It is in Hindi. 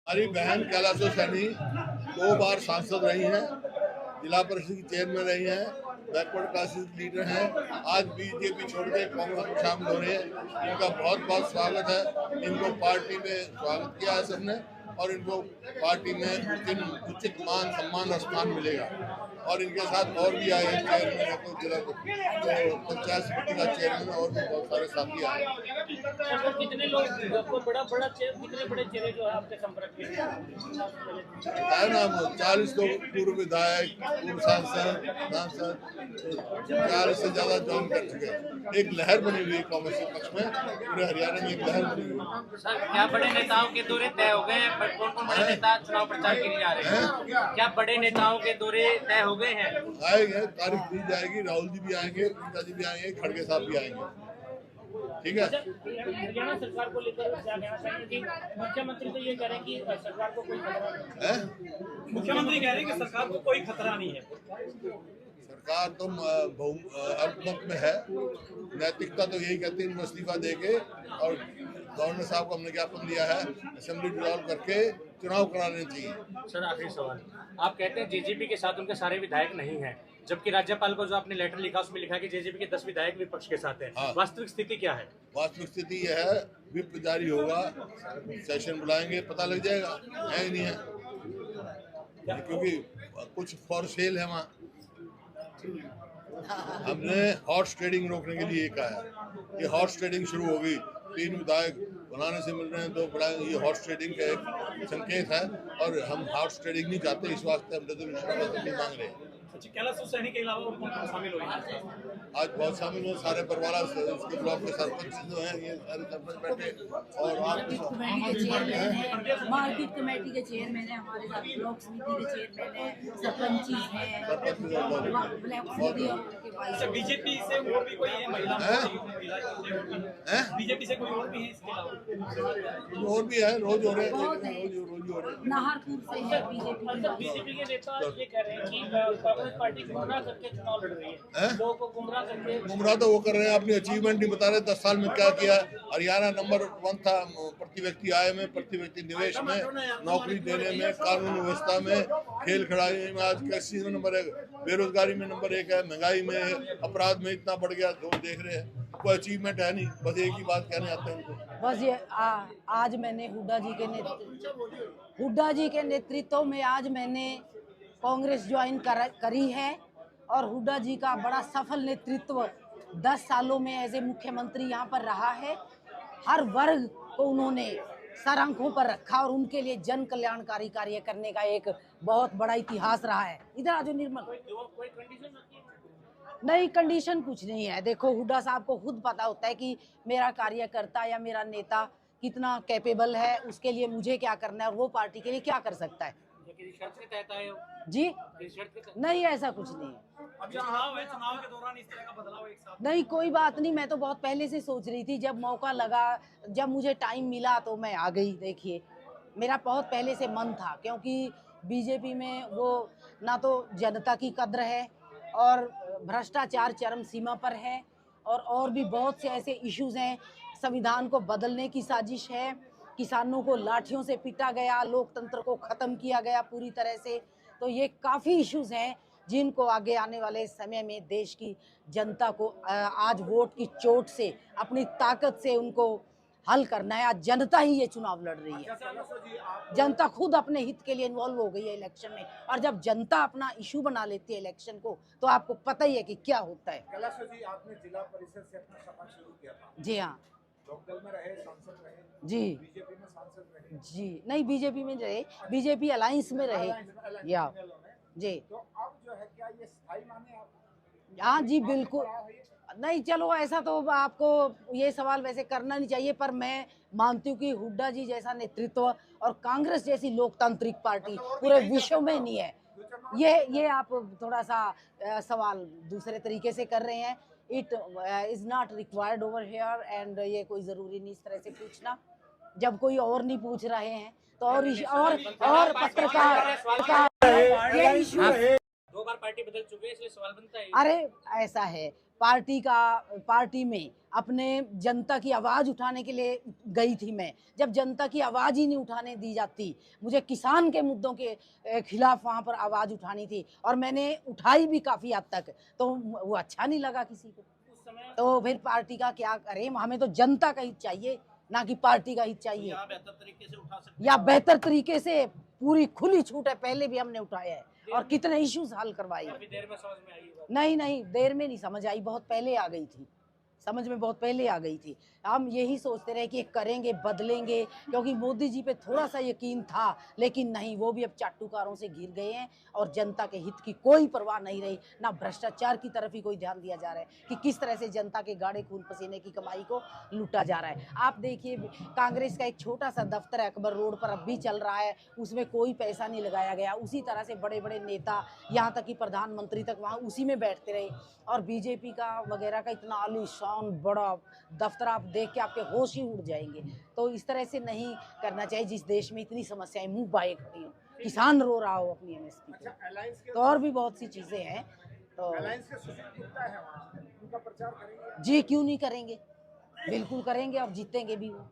हमारी बहन कैलाशो सैनी 2 बार सांसद रही हैं, जिला परिषद की चेयरमैन रही हैं, बैकवर्ड क्लासेस लीडर हैं। आज बीजेपी छोड़ के कांग्रेस में शामिल हो रहे हैं। इनका बहुत बहुत स्वागत है। इनको पार्टी में स्वागत किया है सबने और इनको पार्टी में उचित मान सम्मान और स्थान मिलेगा। और इनके साथ और भी आए हैं, चेयरमैन है, तो जिला पंचायत समिति का चेयरमैन और भी बहुत सारे साथी आए। कितने लोग कितने बड़े चेहरे जो है आपके संपर्क में है ना, 40 लोग पूर्व विधायक, पूर्व सांसद 40 से ज्यादा ज्वाइन कर चुके हैं। एक लहर बनी हुई है कांग्रेस के पक्ष में, पूरे हरियाणा में एक लहर बनी हुई है। सर, क्या बड़े नेताओं के दौरे तय हो गए हैं? कौन कौन बड़े नेता चुनाव प्रचार के लिए आ रहे हैं? क्या बड़े नेताओं के दौरे तय हो गए हैं? आएंगे, तारीख दी जाएगी। राहुल जी भी आएंगे, प्रियंका जी भी आएंगे, खड़गे साहब भी आएंगे। ठीक है। हरियाणा सरकार को लेकर क्या कहना चाहेंगे कि मुख्यमंत्री तो ये कह रहे हैं कि सरकार को कोई खतरा नहीं है। मुख्यमंत्री कह रहे हैं कि सरकार को कोई खतरा नहीं है। सरकार तो अल्पमत में है। नैतिकता तो यही कहती है इस्तीफा देके, और गवर्नर साहब को हमने ज्ञापन दिया है, असेंबली डिसॉल्व करके चुनाव कराने चाहिए। सर, आखिरी सवाल, आप कहते हैं जेजेपी के साथ उनके सारे विधायक नहीं हैं, जबकि राज्यपाल को जो आपने लेटर लिखा उसमें लिखा है कि जेजेपी के 10 विधायक विपक्ष के साथ हैं। हाँ। वास्तविक स्थिति क्या है? वास्तविक स्थिति यह है, विप जारी होगा, सेशन बुलाएंगे, पता लग जाएगा है नहीं है, क्योंकि कुछ फॉर सेल है वहाँ। हमने हॉर्स ट्रेडिंग रोकने के लिए कहा है कि हॉर्स ट्रेडिंग शुरू होगी। 3 विधायक बनाने से मिल रहे हैं, 2 बनाए, ये हॉर्स ट्रेडिंग का एक संकेत है और हम हॉर्स ट्रेडिंग नहीं चाहते। इस वास्ते हम रेजोल्यूशन नहीं मांग रहे हैं। कैलाशो सैनी के अलावा और कौन शामिल हुए? आज बहुत शामिल हुए, सारे परिवार, उसके ब्लॉक के सरपंच जो हैं, ये सारे सरपंच बैठे, और मार्केट कमेटी के चेयरमैन है, हमारे साथ ब्लॉक समिति के चेयरमैन है, सरपंच है। बीजेपी से और भी कोई है महिला? बीजेपी से कोई और भी है इसके अलावा? और भी है, रोज हो रहे हैं। नाहरपुर से है बीजेपी के नेता ये कह रहे हैं कि कांग्रेस पार्टी गुमराह करके चुनाव लड़ रही है, लोगों को गुमराह करके। गुमराह तो वो कर रहे हैं, अपनी अचीवमेंट नहीं बता रहे। 10 साल में क्या किया। हरियाणा नंबर 1 था प्रति व्यक्ति आय में, प्रति व्यक्ति निवेश में, नौकरी देने में, कानून व्यवस्था में, खेल खिलाड़ी में। आज कृषि में नंबर 1, बेरोजगारी में नंबर 1 है, महंगाई में, अपराध में इतना बढ़ गया, तो देख रहे हैं। कोई अचीवमेंट है नहीं, बस एक ही बात कहने आते हैं उनको। बस ये आज मैंने हुड्डा जी के नेतृत्व में आज मैंने कांग्रेस ज्वाइन करी है, और हुड्डा जी का बड़ा सफल नेतृत्व 10 सालों में एज ए मुख्यमंत्री यहाँ पर रहा है। हर वर्ग को उन्होंने सर आंखों पर रखा और उनके लिए जन कल्याणकारी कार्य करने का एक बहुत बड़ा इतिहास रहा है। इधर आज निर्मल नहीं, कंडीशन कुछ नहीं है। देखो, हुड्डा साहब को खुद पता होता है कि मेरा कार्यकर्ता या मेरा नेता कितना कैपेबल है, उसके लिए मुझे क्या करना है और वो पार्टी के लिए क्या कर सकता है। शर्त के तहत आए हो? जी शर्त नहीं, ऐसा कुछ नहीं है। अब चुनाव है, चुनाव के दौरान इस तरह का बदलाव एक साथ नहीं, कोई बात नहीं। मैं तो बहुत पहले से सोच रही थी, जब मौका लगा, जब मुझे टाइम मिला तो मैं आ गई। देखिए, मेरा बहुत पहले से मन था, क्योंकि बीजेपी में वो ना तो जनता की कद्र है और भ्रष्टाचार चरम सीमा पर है, और भी बहुत से ऐसे इश्यूज हैं। संविधान को बदलने की साजिश है, किसानों को लाठियों से पीटा गया, लोकतंत्र को ख़त्म किया गया पूरी तरह से। तो ये काफ़ी इश्यूज हैं जिनको आगे आने वाले समय में देश की जनता को आज वोट की चोट से, अपनी ताकत से उनको हल करना है। आज जनता ही ये चुनाव लड़ रही है। जनता खुद अपने हित के लिए इन्वॉल्व हो गई है इलेक्शन में, और जब जनता अपना इशू बना लेती है इलेक्शन को, तो आपको पता ही है कि क्या होता है। कैलाशो जी, आपने जिला परिषद से अपना सफर शुरू किया था। जी हाँ। लोकदल में रहे, सांसद रहे। जी। बीजेपी में सांसद रहे। जी नहीं, बीजेपी में रहे, बीजेपी अलायंस में रहे। या जी, तो अब जो है, क्या ये स्थायी माने आप? हाँ जी, बिल्कुल नहीं। चलो, ऐसा तो आपको ये सवाल वैसे करना नहीं चाहिए, पर मैं मानती हूँ कि हुड्डा जी जैसा नेतृत्व और कांग्रेस जैसी लोकतांत्रिक पार्टी पूरे विश्व में नहीं है। ये आप थोड़ा सा सवाल दूसरे तरीके से कर रहे हैं। It is not required over here, and ये कोई ज़रूरी नहीं इस तरह से पूछना, जब कोई और नहीं पूछ रहे हैं तो। और पत्रकार ये इशू 2 बार पार्टी बदल चुके हैं, इसलिए सवाल बनता है। अरे ऐसा है, पार्टी में अपने जनता की आवाज़ उठाने के लिए गई थी मैं, जब जनता की आवाज़ ही नहीं उठाने दी जाती, मुझे किसान के मुद्दों के खिलाफ वहाँ पर आवाज़ उठानी थी और मैंने उठाई भी काफ़ी हद तक, तो वो अच्छा नहीं लगा किसी को। उस समय तो फिर पार्टी का क्या करें, हमें तो जनता का हित चाहिए, ना कि पार्टी का हित चाहिए। यहाँ बेहतर तरीके से उठा सकते या बेहतर तरीके से पूरी खुली छूट है, पहले भी हमने उठाया है और कितने इश्यूज हल करवाए। काफी देर में समझ में आई ये बात। नहीं देर में नहीं समझ आई, बहुत पहले आ गई थी, समझ में बहुत पहले आ गई थी। हम यही सोचते रहे कि करेंगे, बदलेंगे, क्योंकि मोदी जी पे थोड़ा सा यकीन था, लेकिन नहीं, वो भी अब चाटुकारों से घिर गए हैं और जनता के हित की कोई परवाह नहीं रही, ना भ्रष्टाचार की तरफ ही कोई ध्यान दिया जा रहा है कि किस तरह से जनता के गाढ़े खून पसीने की कमाई को लूटा जा रहा है। आप देखिए, कांग्रेस का एक छोटा सा दफ्तर है अकबर रोड पर, अब भी चल रहा है, उसमें कोई पैसा नहीं लगाया गया। उसी तरह से बड़े बड़े नेता, यहाँ तक कि प्रधानमंत्री तक वहाँ उसी में बैठते रहे। और बीजेपी का वगैरह का इतना आलीशान बड़ा दफ्तर आप देख के आपके होश ही उड़ जाएंगे। तो इस तरह से नहीं करना चाहिए, जिस देश में इतनी समस्याएं मुंह बाए खड़ी हो, किसान रो रहा हो अपनी एमएसपी पे, अच्छा, अलायंस के तो और भी बहुत सी चीजें हैं। तो अलायंस के सुशील गुप्ता है वहाँ, उनका प्रचार करेंगे? जी क्यों नहीं करेंगे, बिल्कुल करेंगे और जीतेंगे भी वो।